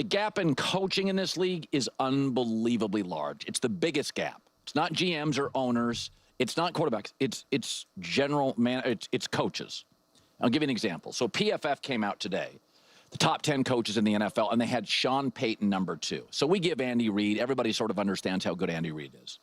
The gap in coaching in this league is unbelievably large. It's the biggest gap. It's not GMs or owners. It's not quarterbacks. It's general man. It's coaches. I'll give you an example. So PFF came out today, the top 10 coaches in the NFL, and they had Sean Payton number 2. So we give Andy Reid. Everybody sort of understands how good Andy Reid is.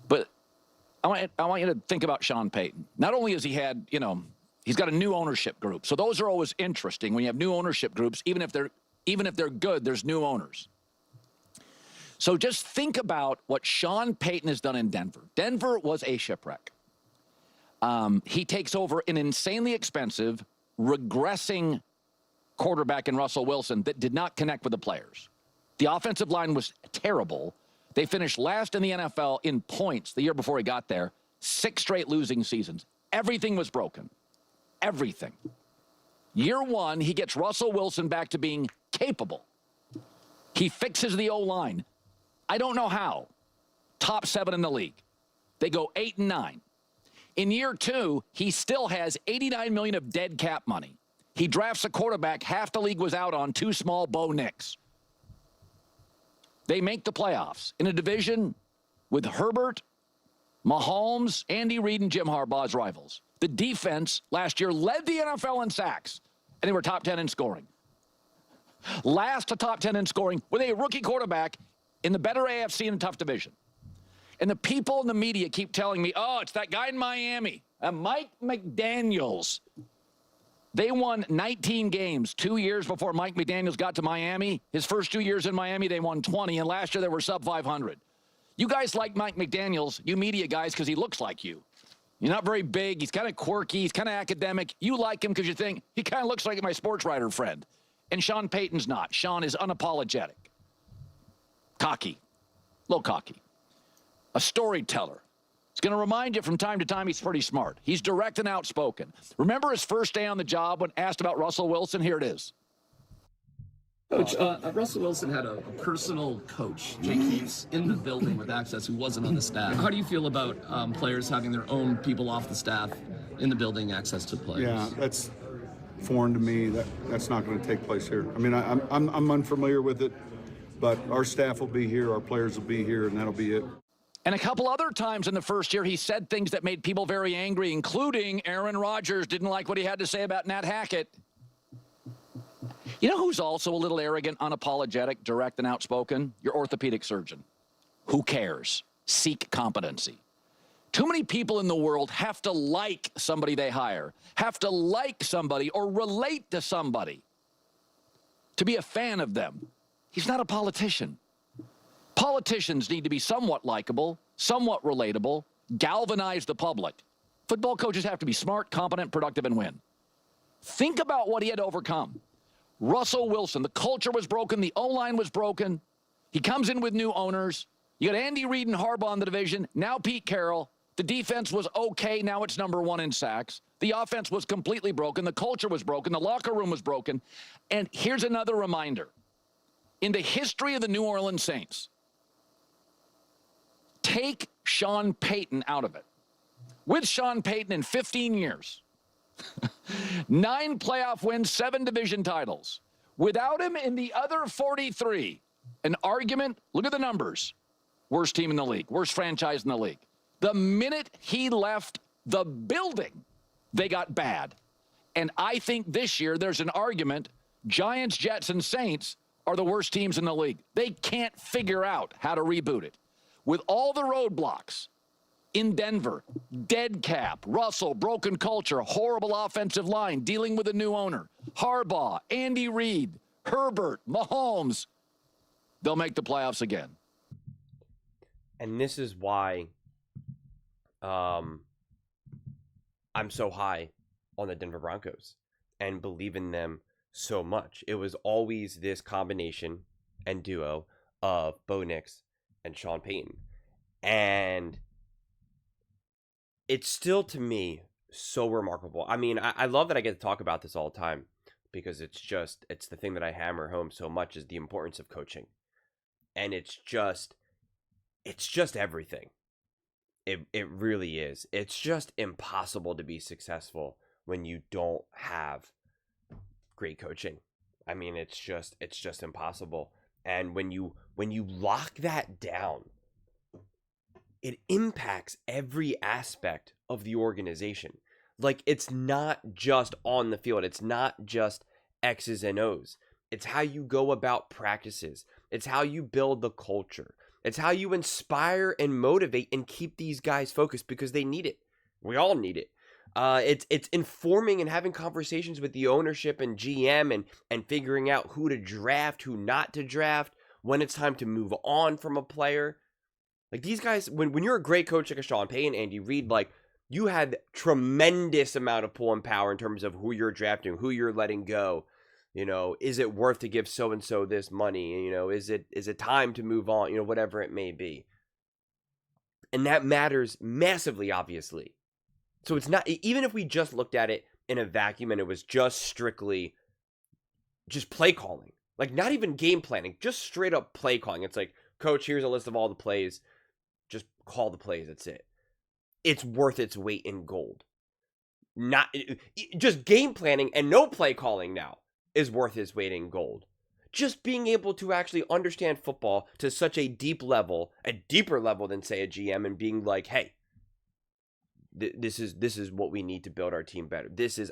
But I want you to think about Sean Payton. Not only has he had, he's got a new ownership group. So those are always interesting when you have new ownership groups. Even if they're good, there's new owners. So just think about what Sean Payton has done in Denver. Denver was a shipwreck. He takes over an insanely expensive, regressing quarterback in Russell Wilson that did not connect with the players. The offensive line was terrible. They finished last in the NFL in points the year before he got there. 6 straight losing seasons. Everything was broken. Everything. Year 1, he gets Russell Wilson back to being capable. He fixes the O-line. I don't know how. Top 7 in the league. They go 8-9. In year 2, he still has $89 million of dead cap money. He drafts a quarterback half the league was out on, too small, Bo Nix. They make the playoffs in a division with Herbert, Mahomes, Andy Reid, and Jim Harbaugh's rivals. The defense last year led the NFL in sacks, and they were top 10 in scoring. Last to top 10 in scoring with a rookie quarterback in the better AFC in a tough division. And the people in the media keep telling me, oh, it's that guy in Miami, Mike McDaniels. They won 19 games 2 years before Mike McDaniels got to Miami. His first 2 years in Miami, they won 20, and last year they were sub 500. You guys like Mike McDaniels, you media guys, because he looks like you. You're not very big. He's kind of quirky. He's kind of academic. You like him because you think he kind of looks like my sports writer friend. And Sean Payton's not. Sean is unapologetic. Cocky. A little cocky. A storyteller. He's going to remind you from time to time he's pretty smart. He's direct and outspoken. Remember his first day on the job when asked about Russell Wilson? Here it is. Coach, Russell Wilson had a personal coach, Jake Heaps, in the building with access who wasn't on the staff. How do you feel about players having their own people off the staff in the building, access to players? Yeah, that's foreign to me. That's not going to take place here. I mean, I'm unfamiliar with it, but our staff will be here, our players will be here, and that'll be it. And a couple other times in the first year, he said things that made people very angry, including Aaron Rodgers didn't like what he had to say about Nat Hackett. You know who's also a little arrogant, unapologetic, direct, and outspoken? Your orthopedic surgeon. Who cares? Seek competency. Too many people in the world have to like somebody they hire, have to like somebody or relate to somebody to be a fan of them. He's not a politician. Politicians need to be somewhat likable, somewhat relatable, galvanize the public. Football coaches have to be smart, competent, productive, and win. Think about what he had to overcome. Russell Wilson, the culture was broken, the O-line was broken. He comes in with new owners. You got Andy Reid and Harbaugh in the division, now Pete Carroll. The defense was okay, now it's number 1 in sacks. The offense was completely broken, the culture was broken, the locker room was broken. And here's another reminder. In the history of the New Orleans Saints, take Sean Payton out of it. With Sean Payton in 15 years, 9 playoff wins, 7 division titles. Without him in the other 43, an argument, look at the numbers. Worst team in the league, worst franchise in the league. The minute he left the building, they got bad. And I think this year there's an argument, Giants, Jets, and Saints are the worst teams in the league. They can't figure out how to reboot it. With all the roadblocks in Denver, dead cap, Russell, broken culture, horrible offensive line, dealing with a new owner, Harbaugh, Andy Reid, Herbert, Mahomes, they'll make the playoffs again. And this is why I'm so high on the Denver Broncos and believe in them so much. It was always this combination and duo of Bo Nix and Sean Payton. And it's still, to me, so remarkable. I mean, I love that I get to talk about this all the time because it's the thing that I hammer home so much is the importance of coaching. And it's just everything. It really is. It's just impossible to be successful when you don't have great coaching. I mean, it's just impossible. And when you lock that down, it impacts every aspect of the organization. Like, it's not just on the field. It's not just X's and O's. It's how you go about practices. It's how you build the culture. It's how you inspire and motivate and keep these guys focused, because they need it. We all need it. It's informing and having conversations with the ownership and GM and figuring out who to draft, who not to draft, when it's time to move on from a player. Like, these guys, when you're a great coach like a Sean Payton, Andy Reid, like, you had tremendous amount of pull and power in terms of who you're drafting, who you're letting go. You know, is it worth to give so-and-so this money? You know, is it time to move on? You know, whatever it may be. And that matters massively, obviously. So it's not, even if we just looked at it in a vacuum and it was just strictly just play calling, like not even game planning, just straight up play calling. It's like, coach, here's a list of all the plays. Just call the plays. That's it. It's worth its weight in gold. Not just game planning and no play calling now is worth its weight in gold. Just being able to actually understand football to such a deep level, a deeper level than, say, a GM, and being like, hey, this is what we need to build our team better.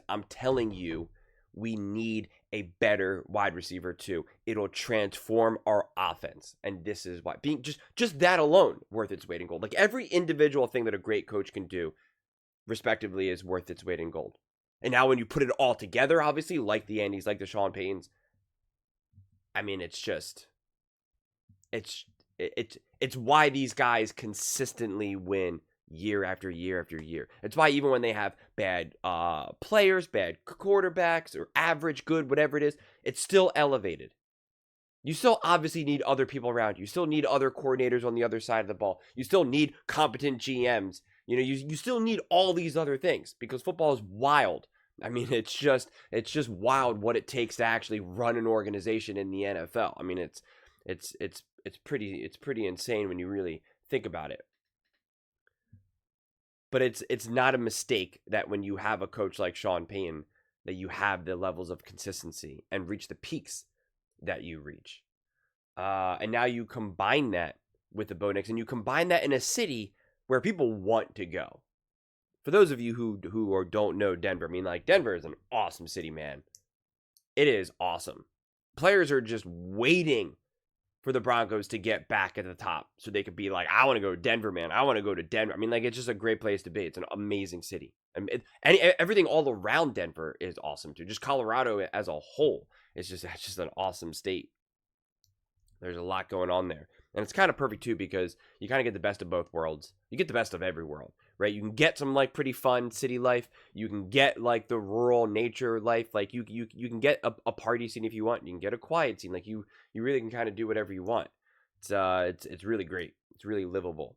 I'm telling you, we need a better wide receiver too. It'll transform our offense. And this is why, being just that alone, worth its weight in gold. Like, every individual thing that a great coach can do, respectively, is worth its weight in gold. And now when you put it all together, obviously, like the Andys, like the Sean Paytons, I mean, it's why these guys consistently win year after year after year. It's why even when they have bad players, bad quarterbacks, or average, good, whatever it is, it's still elevated. You still obviously need other people around you. You still need other coordinators on the other side of the ball. You still need competent GMs. You know, you still need all these other things, because football is wild. I mean, it's just wild what it takes to actually run an organization in the NFL. I mean, it's pretty insane when you really think about it. But it's not a mistake that when you have a coach like Sean Payton, that you have the levels of consistency and reach the peaks that you reach. And now you combine that with the Bo Nix, and you combine that in a city where people want to go. For those of you who don't know Denver, I mean, like, Denver is an awesome city, man. It is awesome. Players are just waiting for the Broncos to get back at the top so they could be like, I want to go to Denver, man. I want to go to Denver. I mean, like, it's just a great place to be. It's an amazing city. I mean, everything all around Denver is awesome, too. Just Colorado as a whole, it's just an awesome state. There's a lot going on there. And it's kind of perfect, too, because you kind of get the best of both worlds. You get the best of every world, right? You can get some, like, pretty fun city life. You can get, like, the rural nature life. Like, you can get a party scene if you want. You can get a quiet scene. Like, you really can kind of do whatever you want. It's really great. It's really livable.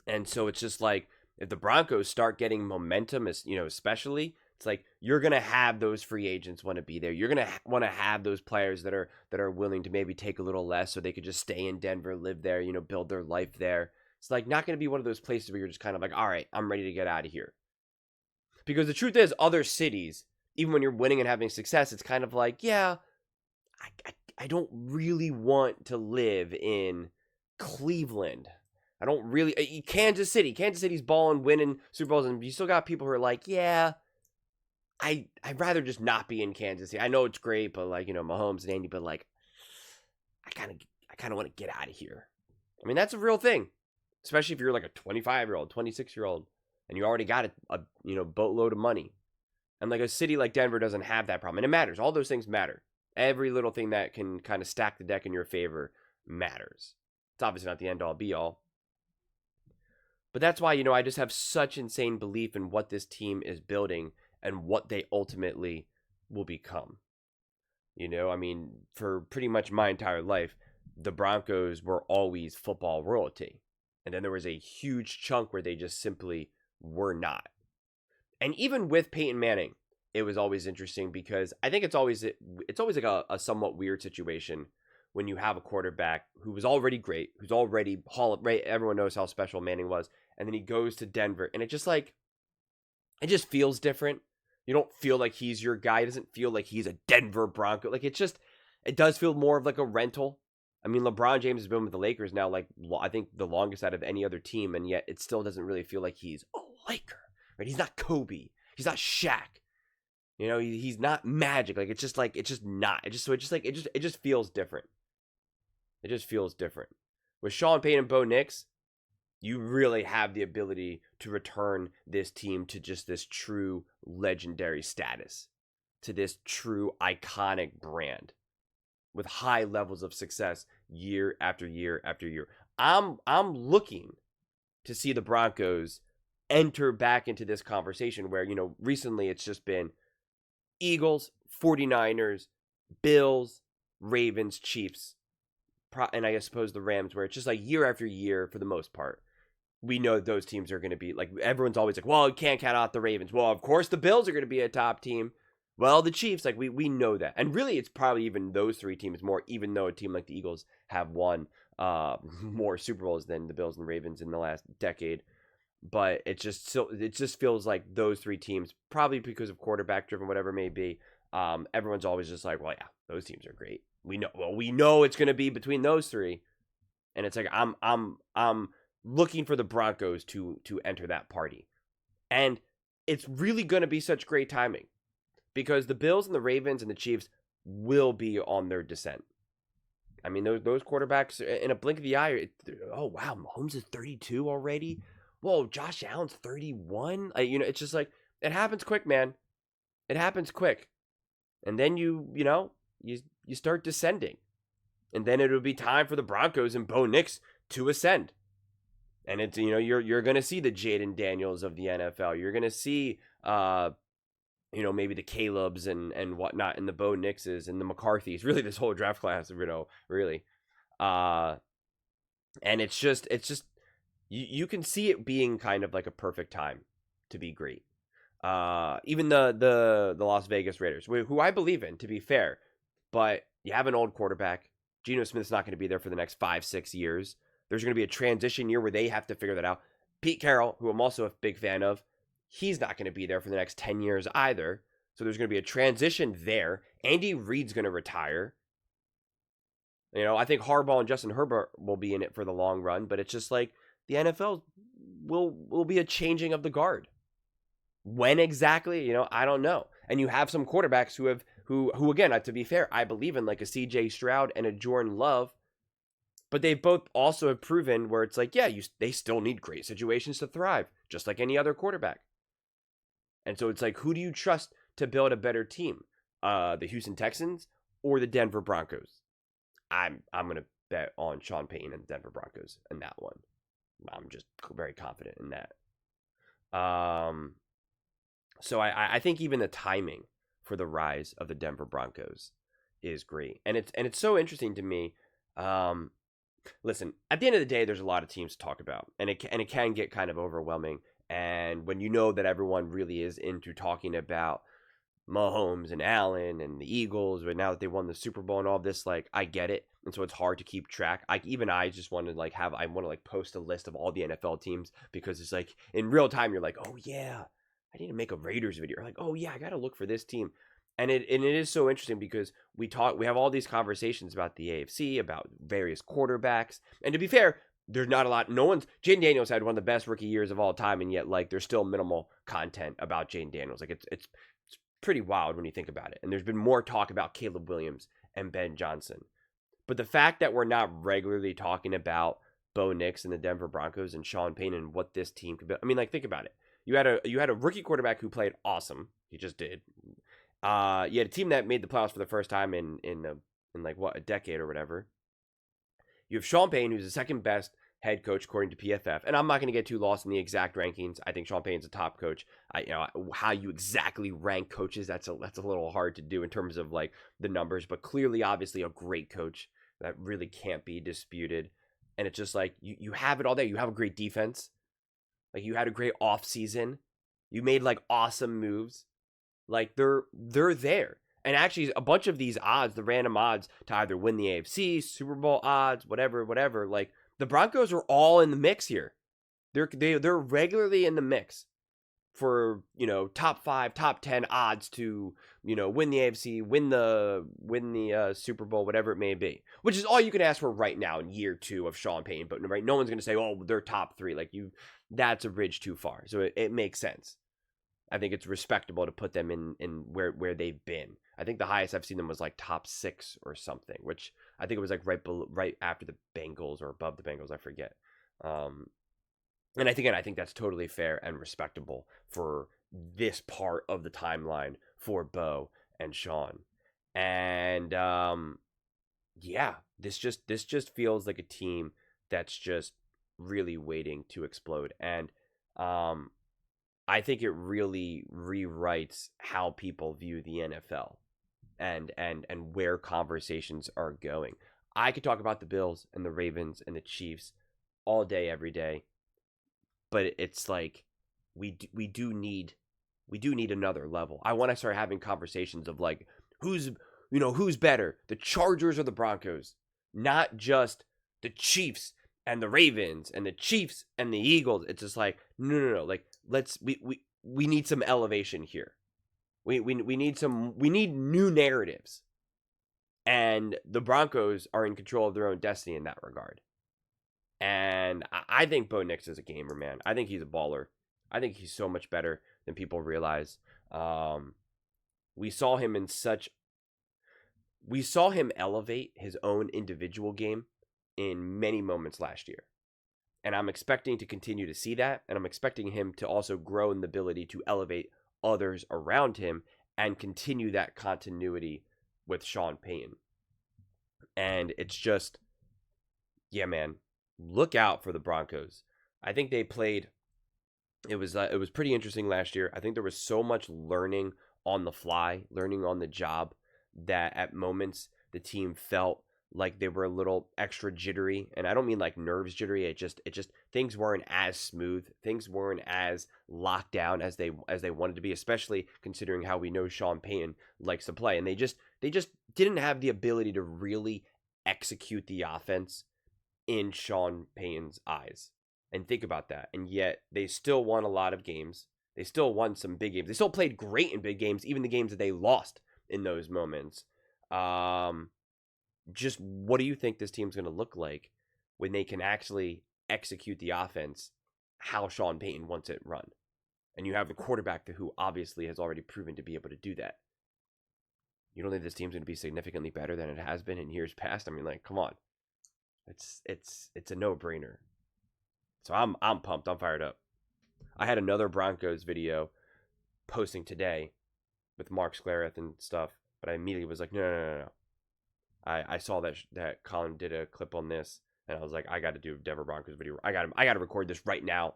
And so it's just like, if the Broncos start getting momentum, especially, it's like, you're going to have those free agents want to be there. You're going to want to have those players that are willing to maybe take a little less so they could just stay in Denver, live there, build their life there. It's like not going to be one of those places where you're just kind of like, all right, I'm ready to get out of here. Because the truth is, other cities, even when you're winning and having success, it's kind of like, yeah, I don't really want to live in Cleveland. I don't really, Kansas City's balling, winning Super Bowls, and you still got people who are like, yeah, I'd rather just not be in Kansas City. I know it's great, but like, Mahomes and Andy, but like, I kind of want to get out of here. I mean, that's a real thing, especially if you're like a 25-year-old, 26-year-old, and you already got a boatload of money. And like, a city like Denver doesn't have that problem, and it matters. All those things matter. Every little thing that can kind of stack the deck in your favor matters. It's obviously not the end all be all. But that's why, I just have such insane belief in what this team is building and what they ultimately will become. I mean, for pretty much my entire life, the Broncos were always football royalty. And then there was a huge chunk where they just simply were not. And even with Peyton Manning, it was always interesting, because I think it's always like a somewhat weird situation when you have a quarterback who was already great, who's already right? Everyone knows how special Manning was. And then he goes to Denver, and it just feels different. You don't feel like he's your guy. It doesn't feel like he's a Denver Bronco. Like, it does feel more of like a rental. I mean, LeBron James has been with the Lakers now, like, I think the longest out of any other team, and yet it still doesn't really feel like he's a Laker, right? He's not Kobe. He's not Shaq. You know, he's not Magic. Like, it's just not. It just feels different. It just feels different. With Sean Payton and Bo Nix, you really have the ability to return this team to just this true legendary status, to this true iconic brand with high levels of success year after year after year. I'm looking to see the Broncos enter back into this conversation where, you know, recently it's just been Eagles, 49ers, Bills, Ravens, Chiefs, and I suppose the Rams, where it's just like year after year for the most part. We know those teams are going to be, like, everyone's always like, well, you can't count out the Ravens. Well, of course the Bills are going to be a top team. Well, the Chiefs, like, we know that. And really, it's probably even those three teams more, even though a team like the Eagles have won more Super Bowls than the Bills and Ravens in the last decade. But it just feels like those three teams, probably because of quarterback driven, whatever it may be. Everyone's always just like, well, yeah, those teams are great. We know it's going to be between those three. And it's like, I'm looking for the Broncos to enter that party. And it's really going to be such great timing, because the Bills and the Ravens and the Chiefs will be on their descent. I mean, those quarterbacks, in a blink of the eye, oh, wow, Mahomes is 32 already? Whoa, Josh Allen's 31? It's just like, it happens quick, man. It happens quick. And then you start descending. And then it'll be time for the Broncos and Bo Nix to ascend. And it's, you're going to see the Jaden Daniels of the NFL. You're going to see, maybe the Calebs and whatnot, and the Bo Nixes and the McCarthys, really this whole draft class, really. And it's just, you can see it being kind of like a perfect time to be great. Even the Las Vegas Raiders, who I believe in, to be fair, but you have an old quarterback. Geno Smith's not going to be there for the next 5-6 years. There's going to be a transition year where they have to figure that out. Pete Carroll, who I'm also a big fan of, he's not going to be there for the next 10 years either. So there's going to be a transition there. Andy Reid's going to retire. I think Harbaugh and Justin Herbert will be in it for the long run, but it's just like the NFL will be a changing of the guard. When exactly, I don't know. And you have some quarterbacks who again, to be fair, I believe in, like a CJ Stroud and a Jordan Love. But they both also have proven where it's like, yeah, they still need great situations to thrive, just like any other quarterback. And so it's like, who do you trust to build a better team? The Houston Texans or the Denver Broncos? I'm going to bet on Sean Payton and the Denver Broncos in that one. I'm just very confident in that. So I think even the timing for the rise of the Denver Broncos is great. And it's so interesting to me. Listen, at the end of the day, there's a lot of teams to talk about, and it can get kind of overwhelming. And when you know that everyone really is into talking about Mahomes and Allen and the Eagles, but now that they won the Super Bowl and all this, like, I get it. And so it's hard to keep track. I just want to post a list of all the NFL teams, because it's like in real time, you're like, oh yeah, I need to make a Raiders video. Or like, oh yeah, I got to look for this team. And it is so interesting because we have all these conversations about the AFC, about various quarterbacks. And to be fair, there's not a lot. Jaden Daniels had one of the best rookie years of all time, and yet, like, there's still minimal content about Jaden Daniels. Like, it's pretty wild when you think about it. And there's been more talk about Caleb Williams and Ben Johnson. But the fact that we're not regularly talking about Bo Nix and the Denver Broncos and Sean Payton and what this team could be. I mean, like, think about it. You had a rookie quarterback who played awesome. He just did. You had a team that made the playoffs for the first time in like a decade or whatever. You have Sean Payton, who's the second best head coach according to PFF, and I'm not going to get too lost in the exact rankings. I think Sean Payton's a top coach. How you exactly rank coaches, that's a little hard to do in terms of like the numbers, but clearly, obviously, a great coach that really can't be disputed. And it's just like you have it all there. You have a great defense, like you had a great off season. You made like awesome moves. Like they're there. And actually, a bunch of these odds, the random odds to either win the AFC, Super Bowl odds, whatever, like the Broncos are all in the mix here. They're regularly in the mix. for, top 5, top 10 odds to, win the AFC, win the Super Bowl, whatever it may be, which is all you can ask for right now in year 2 of Sean Payton. But right, no one's going to say, oh, they're top 3. Like, that's a bridge too far. So it makes sense. I think it's respectable to put them in where they've been. I think the highest I've seen them was like top 6 or something, which I think it was like right after the Bengals or above the Bengals. I forget. And I think that's totally fair and respectable for this part of the timeline for Bo and Sean. And yeah, this just feels like a team that's just really waiting to explode. And I think it really rewrites how people view the NFL and where conversations are going. I could talk about the Bills and the Ravens and the Chiefs all day, every day, but it's like we do need another level. I want to start having conversations of like who's better, the Chargers or the Broncos, not just the Chiefs and the Ravens and the Chiefs and the Eagles. It's just like no. Like we need some elevation here. We need new narratives. And the Broncos are in control of their own destiny in that regard. And I think Bo Nix is a gamer, man. I think he's a baller. I think he's so much better than people realize. We saw him elevate his own individual game in many moments last year. And I'm expecting to continue to see that. And I'm expecting him to also grow in the ability to elevate others around him and continue that continuity with Sean Payton. And it's just, yeah, man, look out for the Broncos. I think they played, it was pretty interesting last year. I think there was so much learning on the fly, learning on the job, that at moments the team felt like they were a little extra jittery. And I don't mean like nerves jittery. It just things weren't as smooth. Things weren't as locked down as they wanted to be, especially considering how we know Sean Payton likes to play. And they just didn't have the ability to really execute the offense in Sean Payton's eyes. And think about that. And yet they still won a lot of games. They still won some big games. They still played great in big games, even the games that they lost in those moments. Just what do you think this team's going to look like when they can actually execute the offense how Sean Payton wants it run? And you have a quarterback who obviously has already proven to be able to do that. You don't think this team's going to be significantly better than it has been in years past? I mean, like, come on. It's a no-brainer. So I'm pumped. I'm fired up. I had another Broncos video posting today with Mark Schlereth and stuff, but I immediately was like, no. I saw that Colin did a clip on this, and I was like, I got to do a Denver Broncos video. I got to record this right now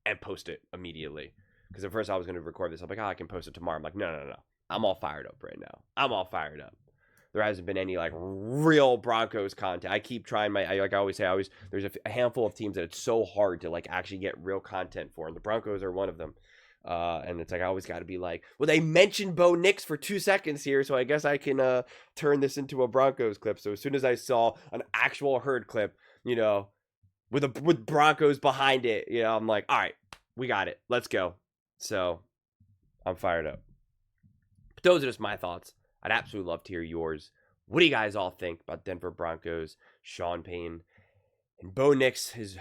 and post it immediately. Because at first I was going to record this. I'm like, I can post it tomorrow. I'm like, no. I'm all fired up right now. I'm all fired up. There hasn't been any like real Broncos content. I keep trying like I always say, there's a handful of teams that it's so hard to like actually get real content for, and the Broncos are one of them. And it's like I always got to be like, well, they mentioned Bo Nix for 2 seconds here, so I guess I can turn this into a Broncos clip. So as soon as I saw an actual herd clip, with Broncos behind it, I'm like, all right, we got it, let's go. So I'm fired up. But those are just my thoughts. I'd absolutely love to hear yours. What do you guys all think about Denver Broncos, Sean Payton, and Bo Nix, his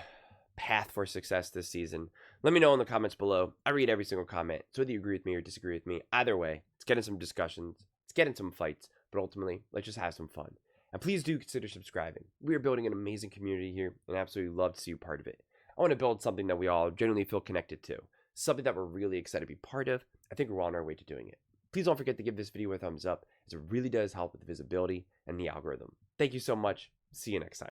path for success this season? Let me know in the comments below. I read every single comment. So whether you agree with me or disagree with me, either way, let's get in some discussions. Let's get in some fights. But ultimately, let's just have some fun. And please do consider subscribing. We are building an amazing community here, and I absolutely love to see you part of it. I want to build something that we all genuinely feel connected to. Something that we're really excited to be part of. I think we're on our way to doing it. Please don't forget to give this video a thumbs up, as it really does help with the visibility and the algorithm. Thank you so much. See you next time.